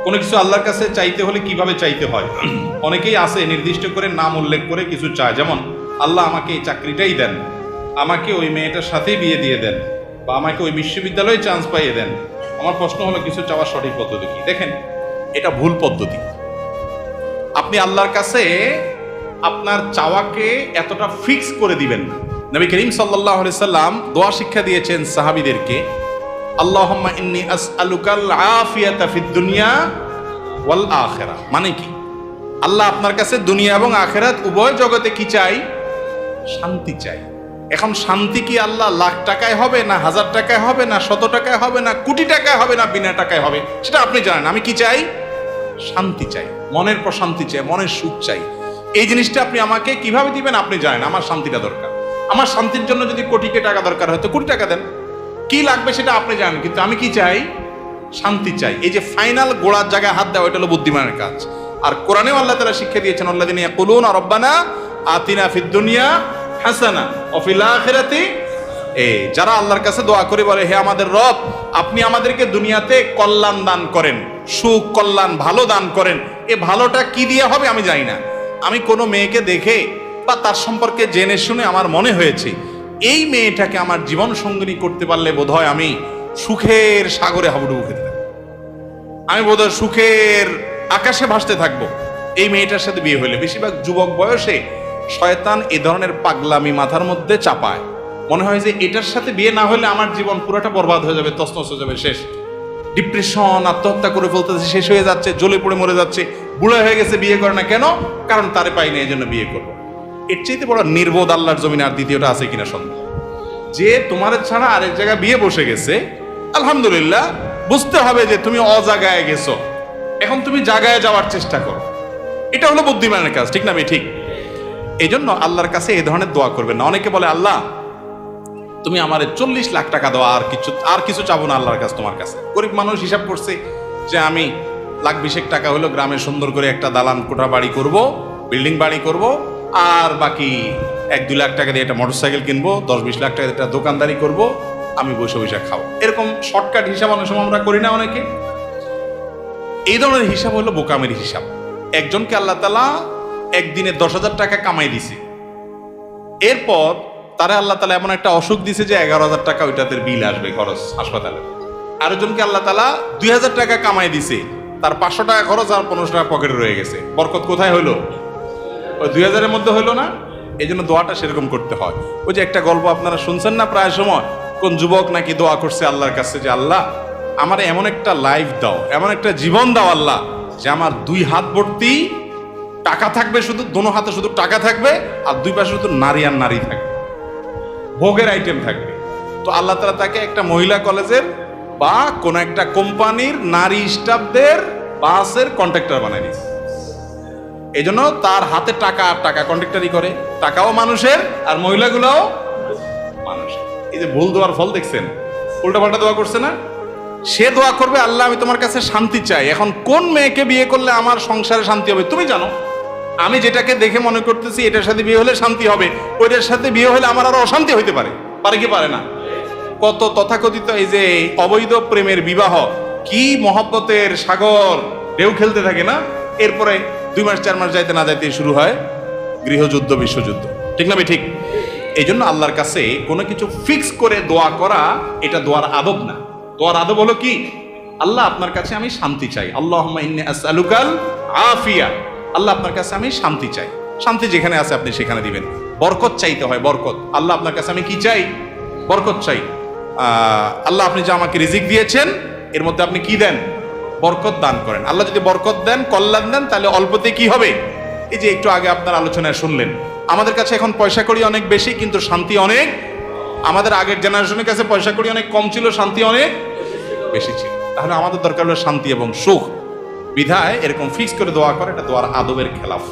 কোনো কিছু আল্লাহর কাছে চাইতে হলে কিভাবে চাইতে হয়? অনেকেই আছে নির্দিষ্ট করে নাম উল্লেখ করে কিছু চায়, যেমন আল্লাহ আমাকে এই চাকরিটাই দেন, আমাকে ওই মেয়েটার সাথেই বিয়ে দিয়ে দেন, বা আমাকে ওই বিশ্ববিদ্যালয়ে চান্স পাইয়ে দেন। আমার প্রশ্ন হলো, কিছু চাওয়ার সঠিক পদ্ধতি কি? দেখেন, এটা ভুল পদ্ধতি। আপনি আল্লাহর কাছে আপনার চাওয়াকে এতটা ফিক্স করে দিবেন না। নবী করিম সাল্লাল্লাহু আলাইহি সাল্লাম দোয়া শিক্ষা দিয়েছেন সাহাবীদেরকে, আল্লাহুম্মা ইন্নী আসআলুকাল আফিয়াতা ফিদ দুনিয়া ওয়াল আখিরাহ। মানে কি? আল্লাহ আপনার কাছে দুনিয়া এবং আখিরাত উভয় জগতে কি চাই? শান্তি চাই। এখন শান্তি কি আল্লাহ লাখ টাকায় হবে, না হাজার টাকায় হবে, না 100 টাকায় হবে, না কোটি টাকায় হবে, না বিনা টাকায় হবে? সেটা আপনি জানেন। আমি কি চাই? শান্তি চাই, মনের প্রশান্তি চাই, মনের সুখ চাই। এই জিনিসটা আপনি আমাকে কিভাবে দিবেন আপনি জানেন। আমার শান্তিটা দরকার। আমার শান্তির জন্য যদি কোটি টাকা দরকার হয় তো কোটি টাকা দেন। কি লাগবে সেটা আপনি জানেন, কিন্তু আমি কি চাই? শান্তি চাই। এই যে ফাইনাল গোড়ার জায়গায় হাত দেওয়া, এটা হলো বুদ্ধিমানের কাজ। আর কোরআনেও আল্লাহ তাআলা শিক্ষা দিয়েছেন, আল্লাযীনা ইয়াকুলুনা রাব্বানা আতিনা ফিদ দুনিয়া হাসানা ওয়া ফিল আখিরাতি, যারা আল্লাহর কাছে দোয়া করে বলে, হে আমাদের রব, আপনি আমাদেরকে দুনিয়াতে কল্যাণ দান করেন, সুখ কল্যাণ ভালো দান করেন। এ ভালোটা কি দিয়ে হবে আমি জানি না। আমি কোনো মেয়েকে দেখে বা তার সম্পর্কে জেনে শুনে আমার মনে হয়েছে এই মেয়েটাকে আমার জীবন সঙ্গিনী করতে পারলে বোধহয় আমি সুখের সাগরে হাবুডুবু খেতে থাকবো, আমি বোধহয় সুখের আকাশে ভাসতে থাকবো এই মেয়েটার সাথে বিয়ে হইলে। বেশিরভাগ যুবক বয়সে শয়তান এ ধরনের পাগলামি মাথার মধ্যে চাপায়। মনে হয় যে এটার সাথে বিয়ে না হলে আমার জীবন পুরোটা বরবাদ হয়ে যাবে, তছনছ হয়ে যাবে, শেষ। ডিপ্রেশন, আত্মহত্যা করে ফেলতেছে, শেষ হয়ে যাচ্ছে, জ্বলে পড়ে মরে যাচ্ছে, বুড়া হয়ে গেছে, বিয়ে করে না কেন? কারণ তারে পাই না, এই জন্য বিয়ে করবো। এর চাইতে বড় নির্বোধ আল্লাহর জমিনে আর দ্বিতীয়টা আছে কিনা সন্দেহ। যে তোমার ছাড়া আরেক জায়গায় বিয়ে বসে গেছে, আলহামদুলিল্লাহ, বুঝতে হবে যে তুমি অজাগায় গেছো, এখন তুমি জাগায় যাওয়ার চেষ্টা করো। এটা হলো বুদ্ধিমানের কাজ, ঠিক না? ঠিক। এই জন্য আল্লাহর কাছে এই ধরনের দোয়া করবেন না। অনেকে বলে, আল্লাহ তুমি আমারে 40 লাখ টাকা দাও, আর কিছু চাবো না আল্লাহর কাছে, তোমার কাছে। গরিব মানুষ হিসাব করছে যে আমি লাখ 20 টাকা হলো গ্রামে সুন্দর করে একটা দালান কোঠা বাড়ি করব, বিল্ডিং বাড়ি করব, আর বাকি 1-2 লাখ টাকা দিয়ে একটা মোটরসাইকেল কিনবো, 10-20 লাখ টাকা দিয়ে একটা দোকানদারি করব, আমি বসে বসে খাবো। এরকম শর্টকাট হিসাব অনেক সময় আমরা করি না অনেকে। এই ধরনের হিসাব হলো বোকামের হিসাব। একজনকে আল্লাহ তাআলা একদিনে 10,000 টাকা কামাই দিছে, এরপর তারা আল্লাহ তাআলা এমন একটা অসুখ দিছে যে 11,000 টাকা ওইটাতে বিল আসবে, খরচ হাসপাতালে। আরেকজনকে আল্লাহ তাআলা 2,000 টাকা কামাই দিছে, তার 500 টাকা খরচ আর 1500 টাকা পকেটে রয়ে গেছে। বরকত কোথায় হইলো? ওই 2,000 এর মধ্যে হইলো না? এই জন্য দোয়াটা সেরকম করতে হয়। ওই যে একটা গল্প আপনারা শুনছেন না প্রায় সময়, কোন যুবক নাকি দোয়া করছে আল্লাহর কাছে যে, আল্লাহ আমার এমন একটা লাইফ দাও, এমন একটা জীবন দাও আল্লাহ, যে আমার 2 হাত ভর্তি টাকা থাকবে, শুধু দোনো হাতে শুধু টাকা থাকবে, আর 2 পাশে শুধু নারী আর নারী থাকবে, ভোগের আইটেম থাকবে। তো আল্লাহ তাআলা তাকে একটা মহিলা কলেজের বা কোন একটা কোম্পানির নারী স্টাফদের বাসের কন্ট্রাক্টর বানাই দিয়েছে। এই জন্য তার হাতে টাকা আর টাকা কন্ট্রাক্টরই করে, টাকাও মানুষের আর মহিলাগুলোও মানুষের। এই যে ভুল দোয়ার ফল দেখছেন, উল্টাপাল্টা দোয়া করছে না? সে দোয়া করবে, আল্লাহ আমি তোমার কাছে শান্তি চাই। এখন কোন মেয়েকে বিয়ে করলে আমার সংসারে শান্তি হবে তুমি জানো। আমি যেটাকে দেখে মনে করতেছি এটার সাথে বিয়ে হলে শান্তি হবে, ওইটার সাথে বিয়ে হলে আমার আরো অশান্তি হইতে পারে। পারে কি পারে না? কত তথাকথিত এই যে অবৈধ প্রেমের বিবাহ, কি মহব্বতের সাগর ঢেউ খেলতে থাকে না, এরপরে 2 মাস 4 মাস যাইতে না যাইতে শুরু হয় গৃহযুদ্ধ, বিশ্বযুদ্ধ, ঠিক না? ঠিক। এই জন্য আল্লাহর কাছে কোনো কিছু ফিক্স করে দোয়া করা এটা দোয়ার আদব না। দোয়ার আদব হলো কি? আল্লাহ আপনার কাছে আমি শান্তি চাই, আল্লাহুম্মা ইন্নী আসআলুকাল আফিয়া, আল্লাহ আপনার কাছে আমি শান্তি চাই। শান্তি যেখানে আছে আপনি সেখানে দিবেন। বরকত চাইতে হয়, বরকত। আল্লাহ আপনার কাছে আমি কি চাই? বরকত চাই। আল্লাহ আপনি যে আমাকে রিজিক দিয়েছেন এর মধ্যে আপনি কি দেন? বরকত দান করেন। আল্লাহ যদি বরকত দেন, কল্যাণ দেন, তাহলে অল্পতে কি হবে? এই যে একটু আগে আপনার আলোচনায় শুনলেন, আমাদের কাছে এখন পয়সা কড়ি অনেক বেশি, কিন্তু শান্তি অনেক। আমাদের আগের জেনারেশনের কাছে পয়সা কড়ি অনেক কম ছিল, শান্তি অনেক বেশি ছিল। তাহলে আমাদের দরকার হলো শান্তি এবং সুখ। বিধায় এরকম ফিক্স করে দোয়া করে, এটা দোয়ার আদবের খেলাফ।